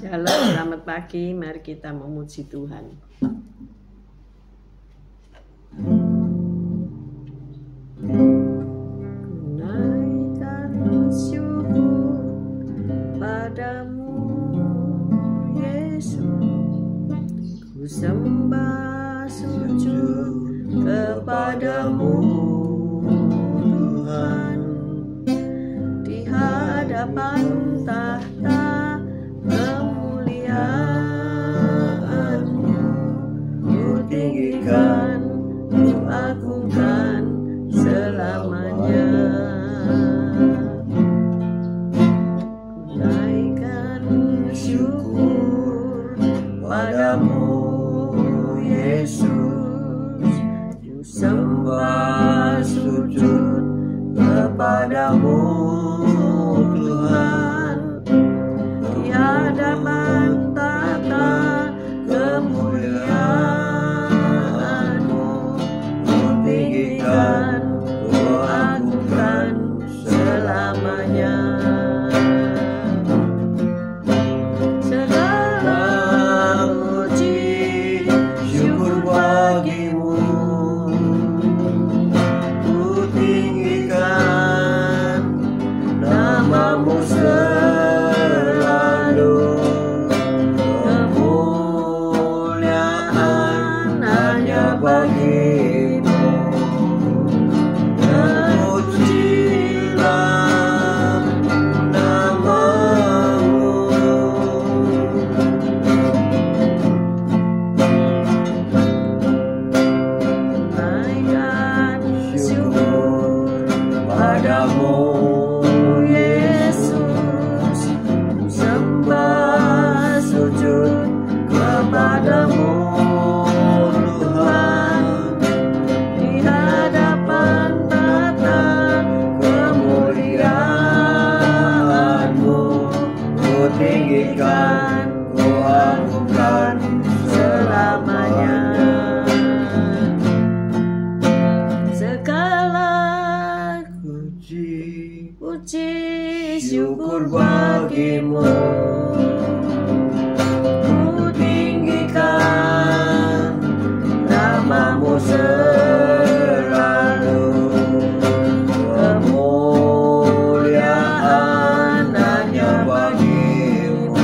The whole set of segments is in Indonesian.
Shalom, selamat pagi. Mari kita memuji Tuhan. Naikkan syukur padamu, Yesus. Ku sembah sujud kepadamu, Tuhan. Di hadapan tahta kemuliaan-Mu, ku tinggikan, ku agungkan selamanya. Ku naikkan syukur padamu, Yesus. Ku sembah sujud kepadamu, Tuhan. Di hadapan tahta kemuliaan-Mu, ku tinggikan, ku agungkan selamanya. Segala puji syukur bagimu, ku tinggikan namamu selalu. Kemuliaan hanya bagimu. Terpujilah namamu. Naikkan syukur padamu, Yesus. Ku sembah sujud kepadamu, Tuhan. Di hadapan tahta kemuliaan-Mu, ku tinggikan, ku agungkan selamanya. Segala puji syukur bagimu, ku tinggikan namamu selalu. Kemuliaan hanya bagimu.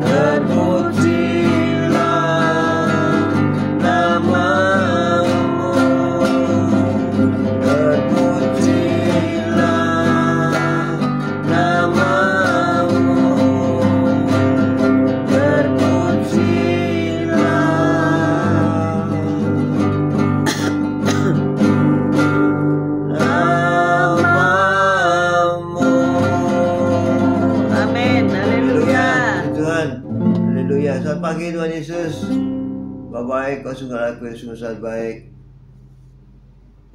Terpujilah namamu. Terpujilah namamu. selamat pagi Tuhan Yesus. Kau baik, kau sungguh laku yang sungguh sangat baik.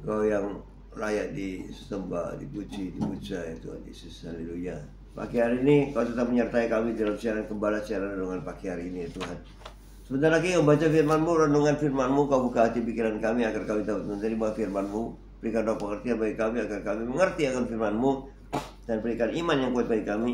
Kau yang layak disembah, dipuji, dipuja ya Tuhan Yesus. Haleluya. Pagi hari ini kau tetap menyertai kami dalam siaran gembala, siaran renungan pagi hari ini ya Tuhan. Sebentar lagi kau baca firman-Mu, renungan firman-Mu, kau buka hati pikiran kami agar kami dapat menerima firman-Mu. Berikan roh pengertian bagi kami agar kami mengerti akan firman-Mu, dan berikan iman yang kuat bagi kami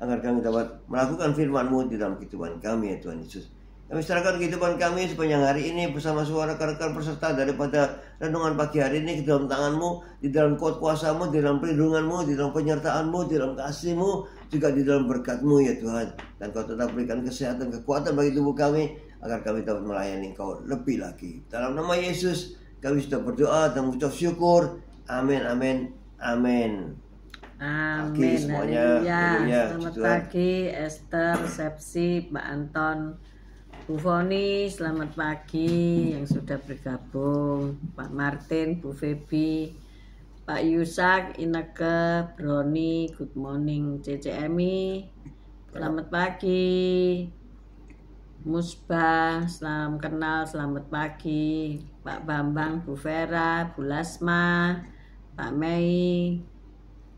agar kami dapat melakukan firman-Mu di dalam kehidupan kami ya Tuhan Yesus. Kami serahkan kehidupan kami sepanjang hari ini bersama suara rekan-rekan peserta daripada renungan pagi hari ini ke dalam tangan-Mu, di dalam kuat kuasa-Mu, di dalam perlindungan-Mu, di dalam penyertaan-Mu, di dalam kasih-Mu, juga di dalam berkat-Mu ya Tuhan. Dan Kau tetap berikan kesehatan, kekuatan bagi tubuh kami agar kami dapat melayani Kau lebih lagi. Dalam nama Yesus kami sudah berdoa dan mengucap syukur. Amin, amin, amin. Amin. Semuanya. Selamat pagi Esther, Sepsi, Pak Anton, Bu Foni, selamat pagi yang sudah bergabung, Pak Martin, Bu Febi, Pak Yusak, Ineke, Broni, good morning, CCMI, selamat pagi, Musbah, salam kenal, selamat pagi, Pak Bambang, Bu Vera, Bu Lasma, Pak Mei,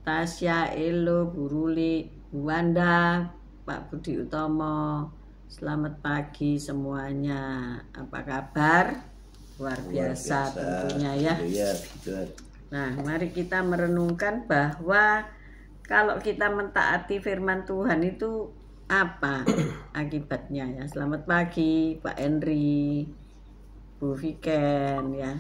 Tasya, Elo, Bu Ruli, Bu Wanda, Pak Budi Utomo. Selamat pagi semuanya. Apa kabar? Luar biasa tentunya ya. Nah, mari kita merenungkan bahwa kalau kita mentaati firman Tuhan itu apa akibatnya ya. Selamat pagi Pak Henry, Bu Viken ya.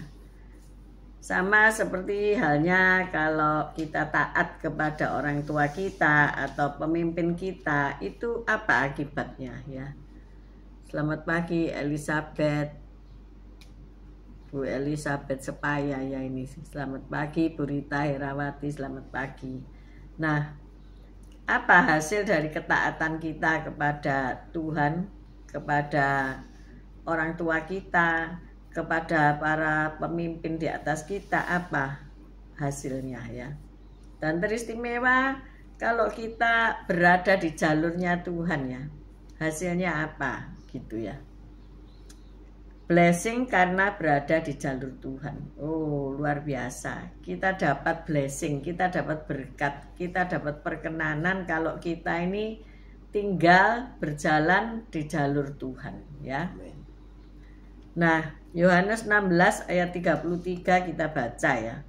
Sama seperti halnya kalau kita taat kepada orang tua kita atau pemimpin kita, itu apa akibatnya ya. Selamat pagi Elizabeth, Bu Elizabeth Sepaya ya ini. Selamat pagi Bu Rita Herawati, selamat pagi. Nah, apa hasil dari ketaatan kita kepada Tuhan, kepada orang tua kita, kepada para pemimpin di atas kita, apa hasilnya ya. Dan teristimewa kalau kita berada di jalurnya Tuhan ya, hasilnya apa gitu ya. Blessing karena berada di jalur Tuhan. Oh, luar biasa. Kita dapat blessing, kita dapat berkat, kita dapat perkenanan kalau kita ini tinggal berjalan di jalur Tuhan ya. Nah, Yohanes 16 ayat 33 kita baca ya.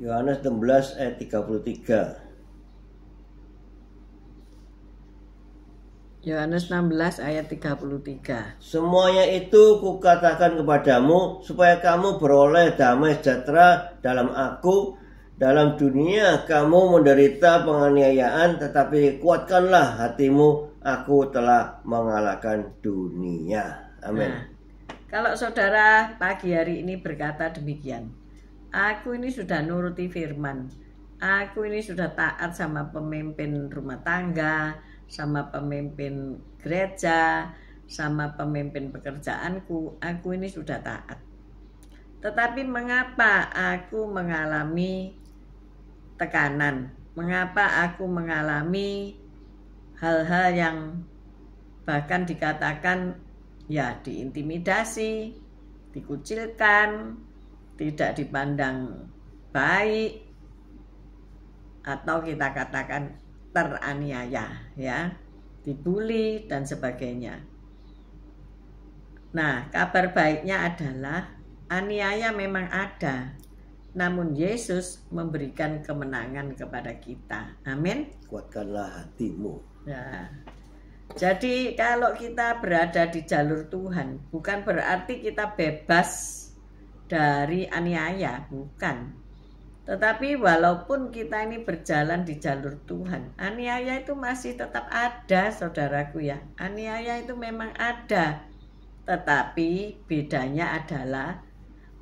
Yohanes 16 ayat 33. Yohanes 16 ayat 33. Semuanya itu kukatakan kepadamu supaya kamu beroleh damai sejahtera dalam aku. Dalam dunia kamu menderita penganiayaan, tetapi kuatkanlah hatimu. Aku telah mengalahkan dunia. Amin. Nah, kalau saudara pagi hari ini berkata demikian, aku ini sudah nuruti firman, aku ini sudah taat sama pemimpin rumah tangga, sama pemimpin gereja, sama pemimpin pekerjaanku, aku ini sudah taat. Tetapi mengapa aku mengalami tekanan? Mengapa aku mengalami hal-hal yang bahkan dikatakan ya diintimidasi, dikucilkan, tidak dipandang baik, atau kita katakan teraniaya ya, dibully dan sebagainya. Nah, kabar baiknya adalah aniaya memang ada, namun Yesus memberikan kemenangan kepada kita. Amin. Kuatkanlah hatimu. Nah, jadi kalau kita berada di jalur Tuhan, bukan berarti kita bebas dari aniaya, bukan. Tetapi walaupun kita ini berjalan di jalur Tuhan, aniaya itu masih tetap ada, saudaraku ya. Aniaya itu memang ada. Tetapi bedanya adalah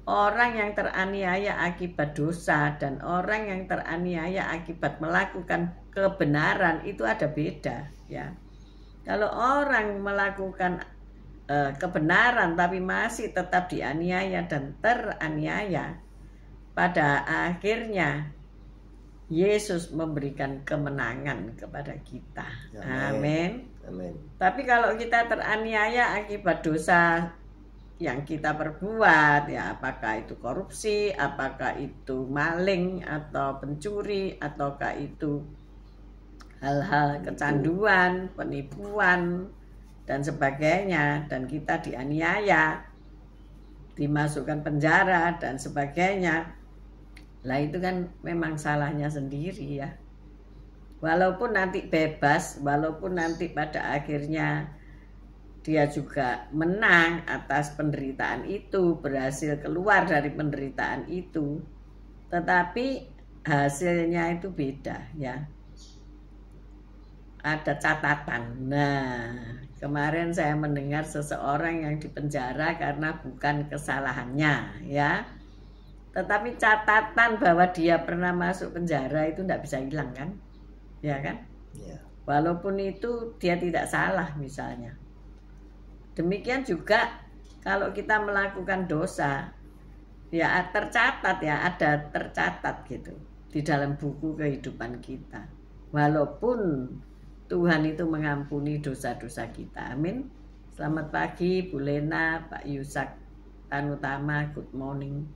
orang yang teraniaya akibat dosa dan orang yang teraniaya akibat melakukan kebenaran itu ada beda ya. Kalau orang melakukan kebenaran tapi masih tetap dianiaya dan teraniaya, pada akhirnya Yesus memberikan kemenangan kepada kita. Amin. Amin. Tapi kalau kita teraniaya akibat dosa yang kita perbuat, ya apakah itu korupsi, apakah itu maling atau pencuri, ataukah itu hal-hal kecanduan, penipuan dan sebagainya, dan kita dianiaya, dimasukkan penjara dan sebagainya, lah itu kan memang salahnya sendiri ya. Walaupun nanti bebas, walaupun nanti pada akhirnya dia juga menang atas penderitaan itu, berhasil keluar dari penderitaan itu, tetapi hasilnya itu beda ya. Ada catatan. Nah, kemarin saya mendengar seseorang yang dipenjara karena bukan kesalahannya ya. Tetapi catatan bahwa dia pernah masuk penjara itu tidak bisa hilang kan? Ya kan? Ya. Walaupun itu dia tidak salah misalnya. Demikian juga kalau kita melakukan dosa, ya tercatat ya, ada tercatat gitu di dalam buku kehidupan kita. Walaupun Tuhan itu mengampuni dosa-dosa kita. Amin. Selamat pagi Bu Lena, Pak Yusak, Tan Utama, good morning.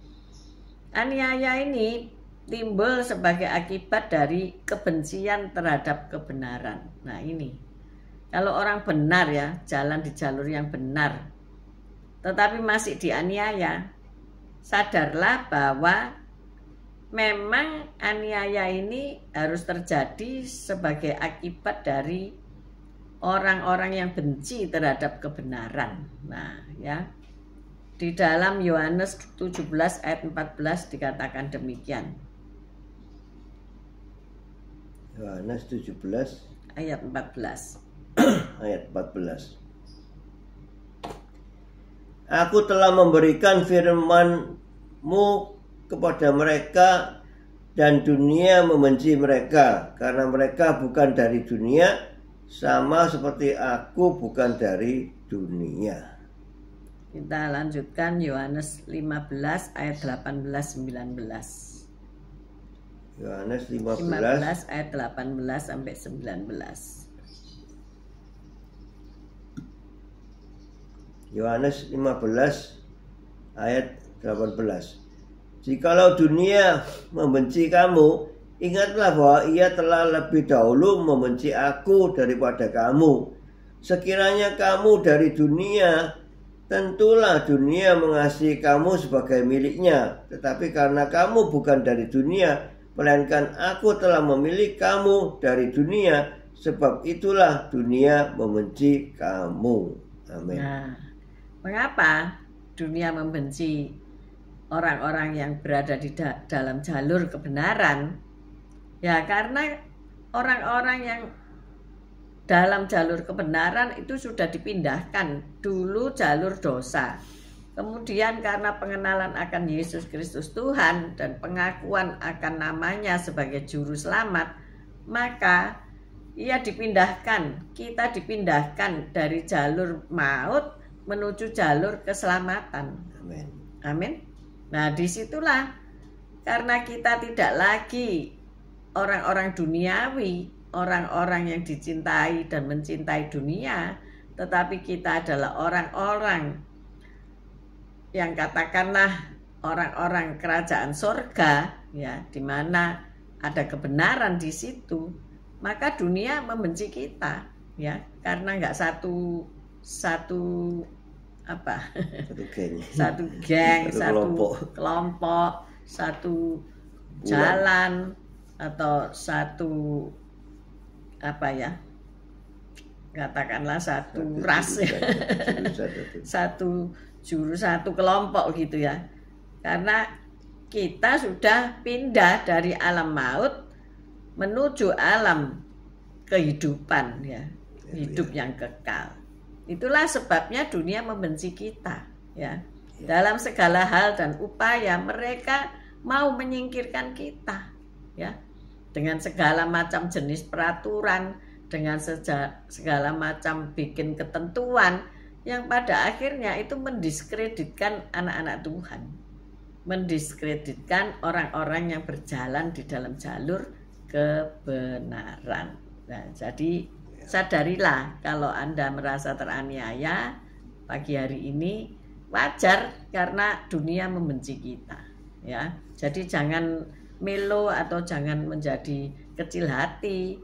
Aniaya ini timbul sebagai akibat dari kebencian terhadap kebenaran. Nah ini, kalau orang benar ya, jalan di jalur yang benar, tetapi masih dianiaya, sadarlah bahwa memang aniaya ini harus terjadi sebagai akibat dari orang-orang yang benci terhadap kebenaran. Nah ya, di dalam Yohanes 17 ayat 14 dikatakan demikian. Yohanes 17 ayat 14. ayat 14. Aku telah memberikan firman-Mu kepada mereka, dan dunia membenci mereka karena mereka bukan dari dunia, sama seperti aku bukan dari dunia. Kita lanjutkan Yohanes 15 ayat 18-19. Yohanes 15 ayat 18 sampai 19. Yohanes 15 ayat 18. Jikalau dunia membenci kamu, ingatlah bahwa ia telah lebih dahulu membenci aku daripada kamu. Sekiranya kamu dari dunia, tentulah dunia mengasihi kamu sebagai miliknya. Tetapi karena kamu bukan dari dunia, melainkan aku telah memilih kamu dari dunia, sebab itulah dunia membenci kamu. Amin. Nah, mengapa dunia membenci orang-orang yang berada di dalam jalur kebenaran? Ya karena orang-orang yang dalam jalur kebenaran itu sudah dipindahkan dulu jalur dosa. Kemudian karena pengenalan akan Yesus Kristus Tuhan dan pengakuan akan namanya sebagai juru selamat, maka ia dipindahkan, kita dipindahkan dari jalur maut menuju jalur keselamatan. Amin. Amin. Nah disitulah, karena kita tidak lagi orang-orang duniawi, orang-orang yang dicintai dan mencintai dunia, tetapi kita adalah orang-orang yang katakanlah orang-orang kerajaan sorga, ya, di mana ada kebenaran di situ, maka dunia membenci kita, ya, karena nggak satu geng, satu kelompok, satu jalan atau satu katakanlah satu ras, satu juru, satu kelompok gitu ya. Karena kita sudah pindah dari alam maut menuju alam kehidupan ya, hidup yang kekal. Itulah sebabnya dunia membenci kita ya. Dalam segala hal dan upaya mereka mau menyingkirkan kita ya. Dengan segala macam jenis peraturan, dengan segala macam bikin ketentuan yang pada akhirnya itu mendiskreditkan anak-anak Tuhan, mendiskreditkan orang-orang yang berjalan di dalam jalur kebenaran. Nah, jadi sadarilah kalau Anda merasa teraniaya pagi hari ini, wajar karena dunia membenci kita, ya. Jadi jangan melo atau jangan menjadi kecil hati.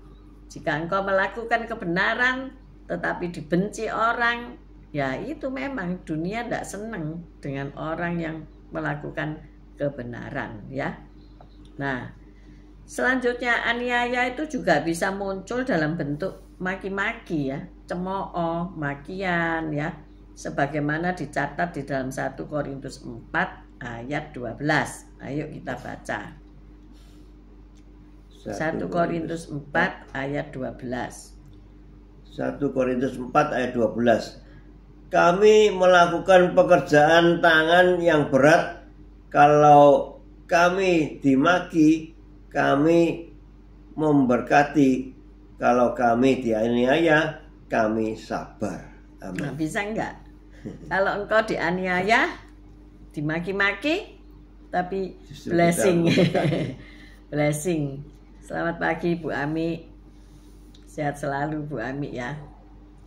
Jika engkau melakukan kebenaran tetapi dibenci orang, ya itu memang dunia tidak senang dengan orang yang melakukan kebenaran, ya. Nah, selanjutnya aniaya itu juga bisa muncul dalam bentuk maki-maki, ya, cemooh, makian, ya, sebagaimana dicatat di dalam 1 Korintus 4 ayat 12. Ayo kita baca. 1 Korintus 4 ayat 12. 1 Korintus 4 ayat 12. Kami melakukan pekerjaan tangan yang berat. Kalau kami dimaki, kami memberkati. Kalau kami dianiaya, kami sabar. Amin. Nah, bisa enggak? Kalau engkau dianiaya, dimaki-maki, tapi Justru blessing. kita memberkati. Blessing. Selamat pagi Bu Ami. Sehat selalu Bu Ami, ya.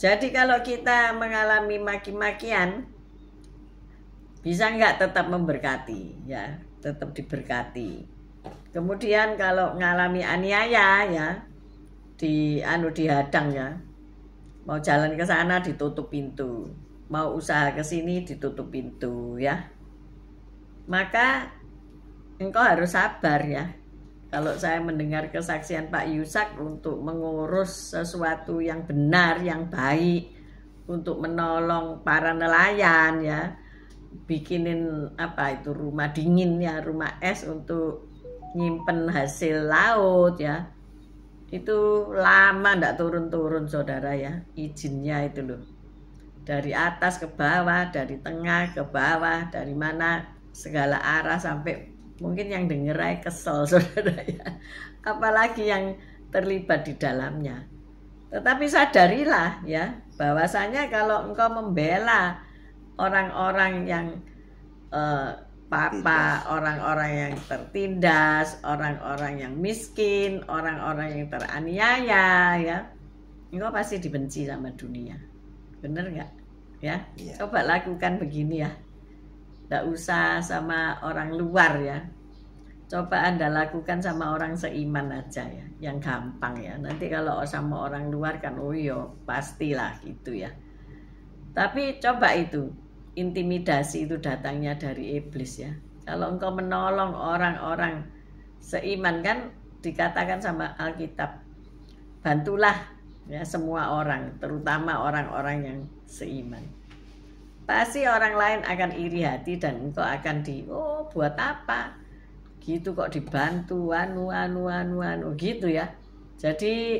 Jadi kalau kita mengalami maki-makian, bisa enggak tetap memberkati, ya, tetap diberkati. Kemudian kalau mengalami aniaya, ya, dihadang, ya, mau jalan ke sana ditutup pintu, mau usaha ke sini ditutup pintu, ya, maka engkau harus sabar, ya. Kalau saya mendengar kesaksian Pak Yusak untuk mengurus sesuatu yang benar, yang baik, untuk menolong para nelayan, ya, bikinin apa itu rumah dingin, ya, rumah es untuk nyimpen hasil laut, ya, itu lama ndak turun-turun saudara, ya, izinnya itu loh, dari atas ke bawah, dari tengah ke bawah, dari mana segala arah, sampai mungkin yang dengerai kesel saudara, ya, apalagi yang terlibat di dalamnya. Tetapi sadarilah, ya, bahwasanya kalau engkau membela orang-orang yang orang-orang yang tertindas, orang-orang yang miskin, orang-orang yang teraniaya, ya, engkau pasti dibenci sama dunia. Bener nggak? Ya, coba lakukan begini, ya. Tidak usah sama orang luar, ya. Coba Anda lakukan sama orang seiman aja, ya, yang gampang, ya. Nanti kalau sama orang luar kan, oh iya pastilah gitu, ya. Tapi coba itu, intimidasi itu datangnya dari iblis, ya. Kalau engkau menolong orang-orang seiman, kan dikatakan sama Alkitab, bantulah, ya, semua orang, terutama orang-orang yang seiman. Pasti orang lain akan iri hati dan engkau akan buat apa? Gitu kok dibantu, anu gitu, ya. Jadi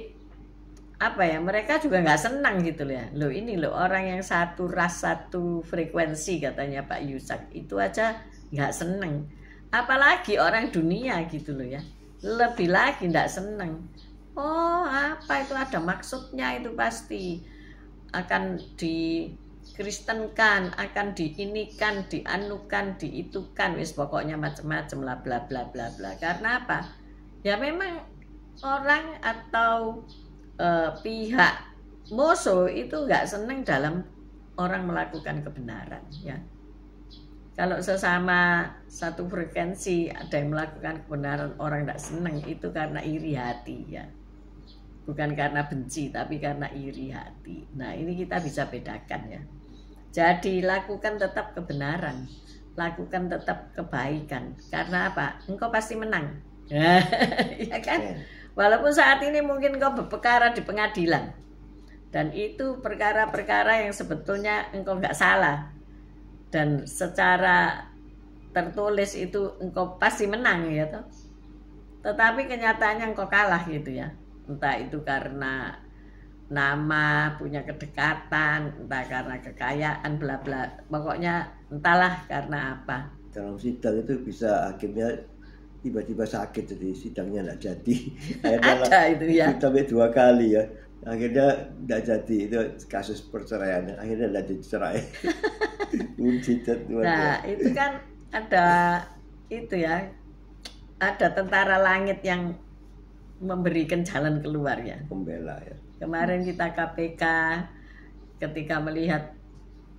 apa ya, mereka juga nggak senang gitu loh, ya. Loh ini loh orang yang satu ras, satu frekuensi katanya Pak Yusak, itu aja nggak senang. Apalagi orang dunia gitu loh, ya. Lebih lagi nggak senang. Oh apa itu ada maksudnya, itu pasti akan dikristenkan, akan diinikan, dianukan, diitukan, wis pokoknya macam-macam lah, bla bla bla bla. Karena apa? Ya memang orang atau pihak musuh itu nggak senang dalam orang melakukan kebenaran, ya. Kalau sesama satu frekuensi ada yang melakukan kebenaran, orang nggak senang, itu karena iri hati, ya. Bukan karena benci, tapi karena iri hati. Nah ini kita bisa bedakan, ya. Jadi lakukan tetap kebenaran, lakukan tetap kebaikan. Karena apa? Engkau pasti menang, ya kan? Walaupun saat ini mungkin engkau berperkara di pengadilan, dan itu perkara-perkara yang sebetulnya engkau nggak salah, dan secara tertulis itu engkau pasti menang, ya toh. Tetapi kenyataannya engkau kalah gitu, ya. Entah itu karena nama, punya kedekatan, entah karena kekayaan, bla bla. Pokoknya entahlah karena apa. Dalam sidang itu bisa hakimnya tiba-tiba sakit, jadi sidangnya tidak jadi. Akhirnya ada itu, ya. Sampai 2 kali, ya. Akhirnya tidak jadi, itu kasus perceraian. Akhirnya tidak dicerai. Nah itu kan ada itu, ya. Ada tentara langit yang memberikan jalan keluar ya. Pembela ya. Kemarin kita KPK ketika melihat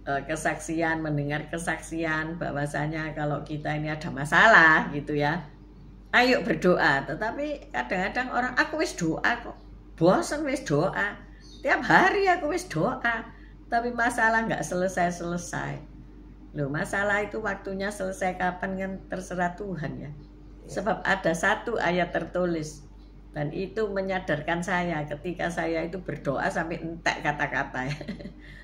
kesaksian, mendengar kesaksian bahwasanya kalau kita ini ada masalah gitu ya, ayo berdoa. Tetapi kadang-kadang orang, aku wis doa kok, bosan wis doa, tiap hari aku wis doa, tapi masalah nggak selesai-selesai. Loh, masalah itu waktunya selesai kapan kan terserah Tuhan ya. Sebab ada satu ayat tertulis, dan itu menyadarkan saya ketika saya itu berdoa sampai entek kata-kata ya.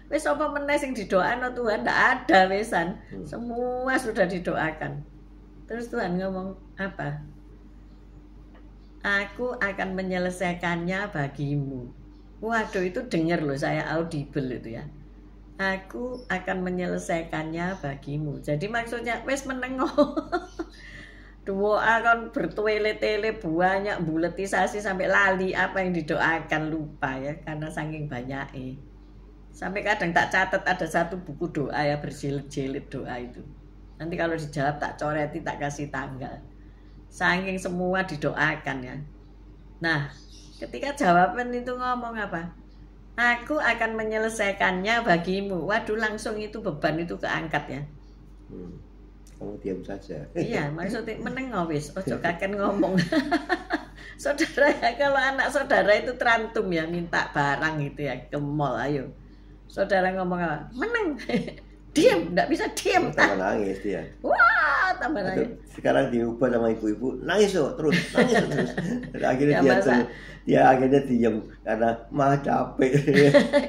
Wis apa meneh sing didoakno Tuhan, ndak ada wesan. Semua sudah didoakan. Terus Tuhan ngomong apa? Aku akan menyelesaikannya bagimu. Waduh, itu dengar loh, saya audible itu ya. Aku akan menyelesaikannya bagimu. Jadi maksudnya wis menengo. Doa kan bertele-tele banyak, buletisasi sampai lali apa yang didoakan, lupa ya karena saking banyaknya. Sampai kadang tak catat ada satu buku doa ya, berjilid-jilid doa itu. Nanti kalau dijawab tak coreti, tak kasih tanggal. Saking semua didoakan ya. Nah, ketika jawaban itu ngomong apa? Aku akan menyelesaikannya bagimu. Waduh, langsung itu beban itu keangkat ya. Kamu diam saja. Iya, maksudnya menengok wis, ojo kaken ngomong. Saudara ya, kalau anak saudara itu terantum ya, minta barang gitu ya ke mall, ayo. Saudara ngomong apa? Meneng. Diam, enggak bisa diam. Tambah nangis dia. Wah, tambah nangis. Sekarang diubah sama ibu-ibu, nangis terus. Akhirnya ya, dia akhirnya diam karena mah capek.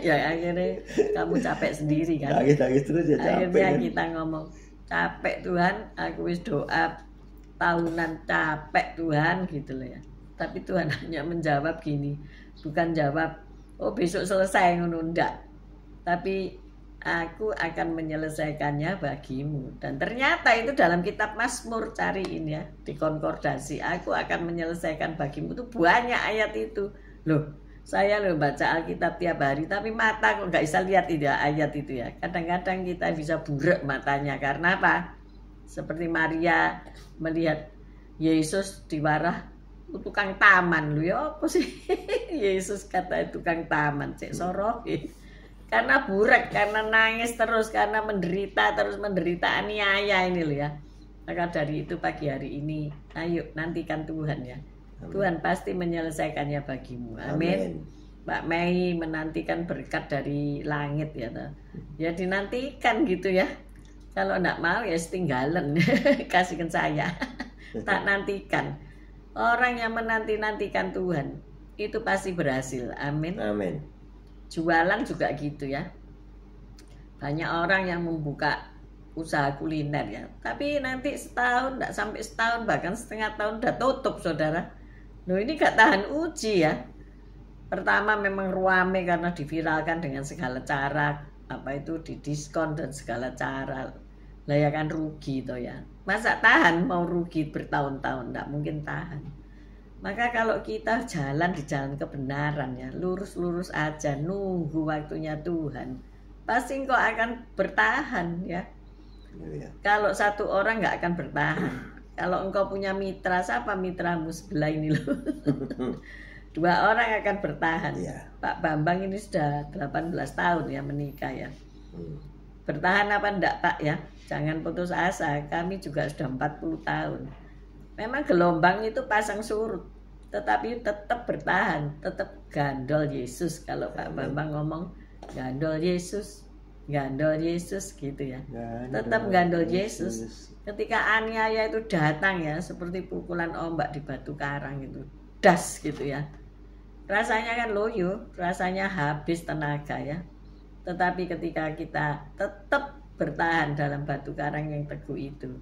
Ya akhirnya kamu capek sendiri kan. Nangis terus ya capek. Akhirnya kan? Kita ngomong, capek Tuhan, aku wis doa tahunan capek Tuhan gitu loh ya. Tapi Tuhan hanya menjawab gini, bukan jawab, oh besok selesai ngono, ndak. Tapi aku akan menyelesaikannya bagimu. Dan ternyata itu dalam kitab Mazmur, cariin ya di konkordasi, aku akan menyelesaikan bagimu, itu banyak ayat itu. Loh, saya loh baca Alkitab tiap hari, tapi mata kok nggak bisa lihat itu ayat itu ya. Kadang-kadang kita bisa buruk matanya karena apa? Seperti Maria melihat Yesus diwarah tukang taman, lu ya apa sih? Yesus kata tukang taman, cek sorok. Karena burak, karena nangis terus, karena menderita terus, menderita aniaya ini loh ya. Maka dari itu pagi hari ini, ayo nantikan Tuhan ya. Amin. Tuhan pasti menyelesaikannya bagimu. Amin. Mbak Mei menantikan berkat dari langit ya. Ya dinantikan gitu ya. Kalau enggak mau ya setinggalan. Kasihkan saya. Tak nantikan. Orang yang menanti-nantikan Tuhan itu pasti berhasil. Amin. Amin. Jualan juga gitu ya. Banyak orang yang membuka usaha kuliner ya, tapi nanti setahun, enggak sampai setahun, bahkan setengah tahun udah tutup saudara. Loh, ini gak tahan uji ya. Pertama memang ruame karena diviralkan dengan segala cara, apa itu didiskon dan segala cara. Lah ya kan rugi toh ya. Masa tahan mau rugi bertahun-tahun, enggak mungkin tahan. Maka kalau kita jalan di jalan kebenaran ya, lurus-lurus aja, nunggu waktunya Tuhan, pasti engkau akan bertahan ya. Kalau satu orang nggak akan bertahan. Kalau engkau punya mitra, siapa mitramu sebelah ini loh? 2 orang akan bertahan. Pak Bambang ini sudah 18 tahun ya menikah ya. Bertahan apa enggak Pak ya? Jangan putus asa, kami juga sudah 40 tahun. Memang gelombang itu pasang surut, tetapi tetap bertahan, tetap gandol Yesus. Kalau Pak Bambang ngomong gandol Yesus gitu ya. Tetap gandol Yesus. Ketika aniaya itu datang ya, seperti pukulan ombak di batu karang itu, das gitu ya. Rasanya kan loyo, rasanya habis tenaga ya. Tetapi ketika kita tetap bertahan dalam batu karang yang teguh itu,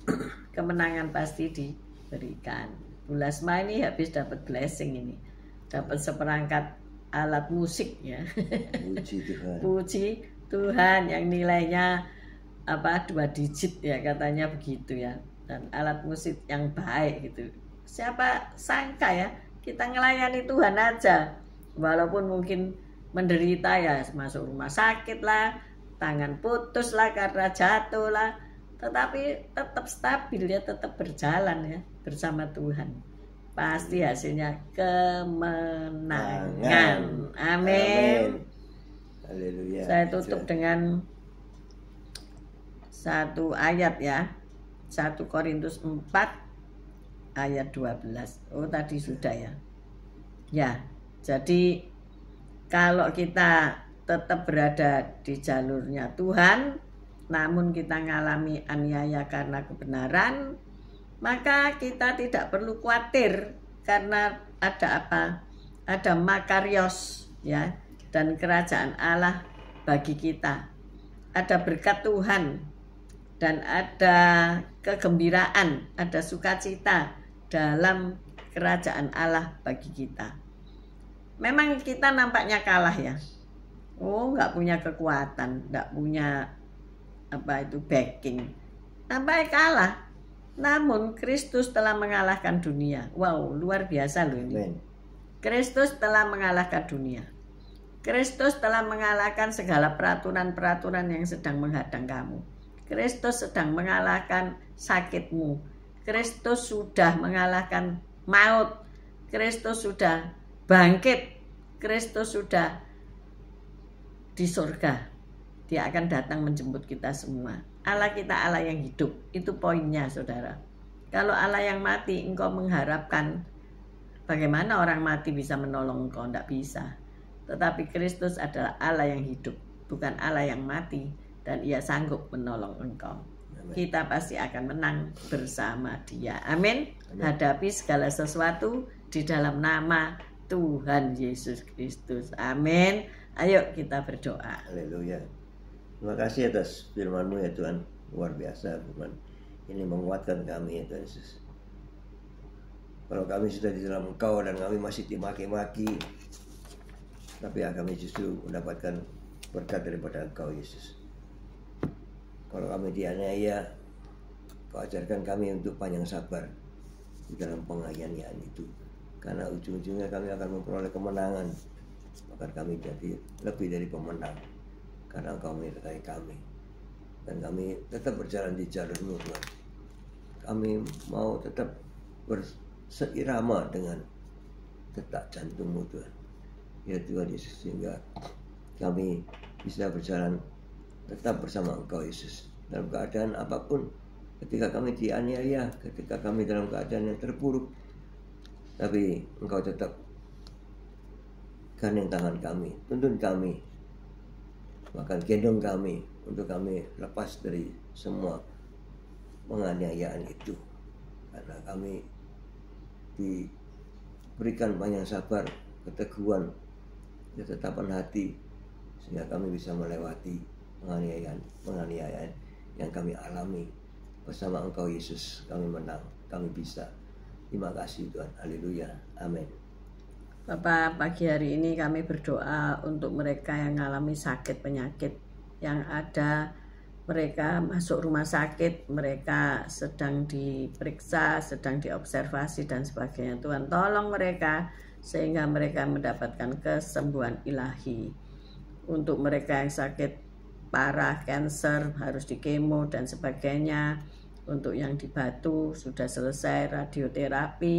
kemenangan pasti diberikan. Bulasma ini habis dapat blessing ini, dapat seperangkat alat musik ya. Puji Tuhan. Puji Tuhan yang nilainya 2 digit ya katanya begitu ya, dan alat musik yang baik gitu. Siapa sangka ya kita ngelayani Tuhan aja, walaupun mungkin menderita ya, masuk rumah sakit lah, tangan putus lah karena jatuh lah, tetapi tetap stabil ya, tetap berjalan ya bersama Tuhan. pasti hasilnya kemenangan. Amin. Haleluya. Saya tutup dengan satu ayat ya. 1 Korintus 4 ayat 12. Oh, tadi sudah ya. Ya, jadi kalau kita tetap berada di jalurnya Tuhan, namun kita mengalami aniaya karena kebenaran, maka kita tidak perlu khawatir karena ada apa? Ada makarios ya, dan kerajaan Allah bagi kita. Ada berkat Tuhan dan ada kegembiraan, ada sukacita dalam kerajaan Allah bagi kita. Memang kita nampaknya kalah ya. Oh, nggak punya kekuatan, nggak punya backing. Nampaknya kalah. Namun Kristus telah mengalahkan dunia. Wow, luar biasa loh ini. Amen. Kristus telah mengalahkan dunia. Kristus telah mengalahkan segala peraturan-peraturan yang sedang menghadang kamu. Kristus sedang mengalahkan sakitmu. Kristus sudah mengalahkan maut. Kristus sudah bangkit. Kristus sudah di surga. Dia akan datang menjemput kita semua. Allah kita Allah yang hidup. Itu poinnya, saudara. Kalau Allah yang mati, engkau mengharapkan bagaimana orang mati bisa menolong engkau? Tidak bisa. Tetapi Kristus adalah Allah yang hidup, bukan Allah yang mati, dan Ia sanggup menolong engkau. Amen. Kita pasti akan menang bersama Dia. Amin. Hadapi segala sesuatu di dalam nama Tuhan Yesus Kristus. Amin. Ayo kita berdoa. Haleluya. Terima kasih atas firman-Mu ya Tuhan. Luar biasa firman. Ini menguatkan kami ya Tuhan Yesus. Kalau kami sudah di dalam Engkau dan kami masih dimaki-maki, tapi kami justru mendapatkan berkat daripada Engkau Yesus. Kalau kami dianiaya, Kau ajarkan kami untuk panjang sabar di dalam penganiayaan itu. Karena ujung-ujungnya kami akan memperoleh kemenangan. Bahkan kami jadi lebih dari pemenang. Karena Engkau menyertai kami. Dan kami tetap berjalan di jalur-Mu Tuhan. Kami mau tetap berseirama dengan detak jantung-Mu Tuhan. Ya Tuhan Yesus, sehingga kami bisa berjalan tetap bersama Engkau Yesus. Dalam keadaan apapun, ketika kami dianiaya, ketika kami dalam keadaan yang terpuruk, tapi Engkau tetap gandeng tangan kami, tuntun kami, bahkan gendong kami untuk kami lepas dari semua penganiayaan itu. Karena kami diberikan banyak sabar, keteguhan, ketetapan hati, sehingga kami bisa melewati penganiayaan yang kami alami. Bersama Engkau Yesus kami menang, kami bisa. Terima kasih Tuhan. Haleluya. Amin. Bapak, pagi hari ini kami berdoa untuk mereka yang mengalami sakit penyakit, yang ada mereka masuk rumah sakit, mereka sedang diperiksa, sedang diobservasi dan sebagainya. Tuhan tolong mereka sehingga mereka mendapatkan kesembuhan ilahi. Untuk mereka yang sakit parah, kanker, harus di kemo dan sebagainya. Untuk yang di Batu sudah selesai radioterapi,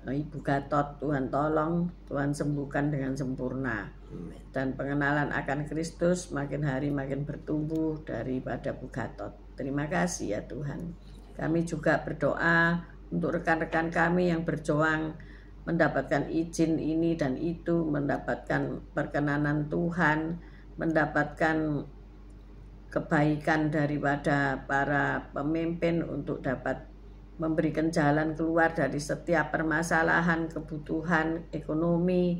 Ibu Gatot, Tuhan tolong, Tuhan sembuhkan dengan sempurna. Dan pengenalan akan Kristus makin hari makin bertumbuh daripada Bu Gatot. Terima kasih ya Tuhan. Kami juga berdoa untuk rekan-rekan kami yang berjuang mendapatkan izin ini dan itu, mendapatkan perkenanan Tuhan, mendapatkan kebaikan daripada para pemimpin untuk dapat memberikan jalan keluar dari setiap permasalahan, kebutuhan ekonomi,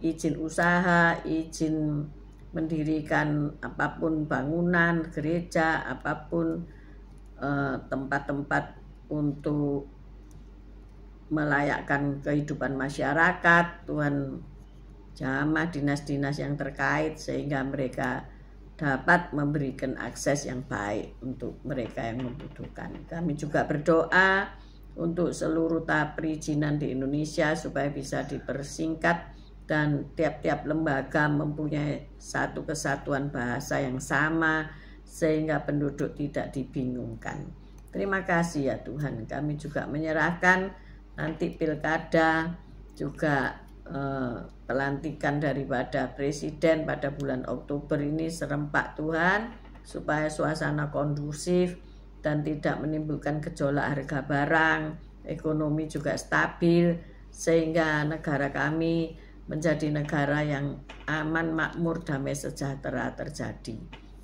izin usaha, izin mendirikan apapun bangunan, gereja, apapun tempat-tempat untuk melayakkan kehidupan masyarakat. Tuhan jamah dinas-dinas yang terkait sehingga mereka dapat memberikan akses yang baik untuk mereka yang membutuhkan. Kami juga berdoa untuk seluruh tahap perizinan di Indonesia supaya bisa dipersingkat dan tiap-tiap lembaga mempunyai satu kesatuan bahasa yang sama sehingga penduduk tidak dibingungkan. Terima kasih ya Tuhan. Kami juga menyerahkan nanti pilkada, juga pelantikan daripada presiden pada bulan Oktober ini serempak Tuhan, supaya suasana kondusif dan tidak menimbulkan gejolak harga barang, ekonomi juga stabil, sehingga negara kami menjadi negara yang aman, makmur, damai sejahtera terjadi.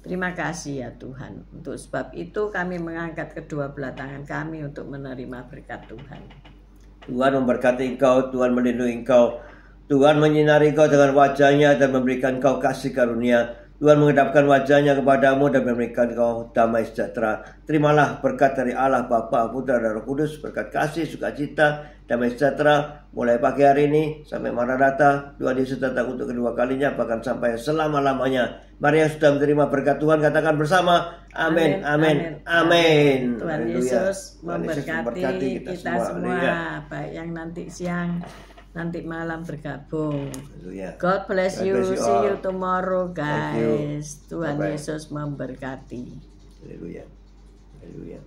Terima kasih ya Tuhan. Untuk sebab itu kami mengangkat kedua belah tangan kami untuk menerima berkat Tuhan. Tuhan memberkati engkau, Tuhan melindungi engkau, Tuhan menyinari engkau dengan wajah-Nya dan memberikan engkau kasih karunia. Tuhan menghadapkan wajah-Nya kepadamu dan memberikan engkau damai sejahtera. Terimalah berkat dari Allah Bapa, Putra dan Roh Kudus, berkat kasih, sukacita, damai sejahtera mulai pagi hari ini sampai Maranatha. Tuhan Yesus datang untuk kedua kalinya, bahkan sampai selama-lamanya. Mari yang sudah menerima berkat Tuhan katakan bersama, amin, amin, amin. Tuhan Yesus memberkati kita semua, baik yang nanti siang, nanti malam bergabung. God bless you. See you tomorrow, guys. Tuhan Yesus memberkati. Haleluya. Haleluya.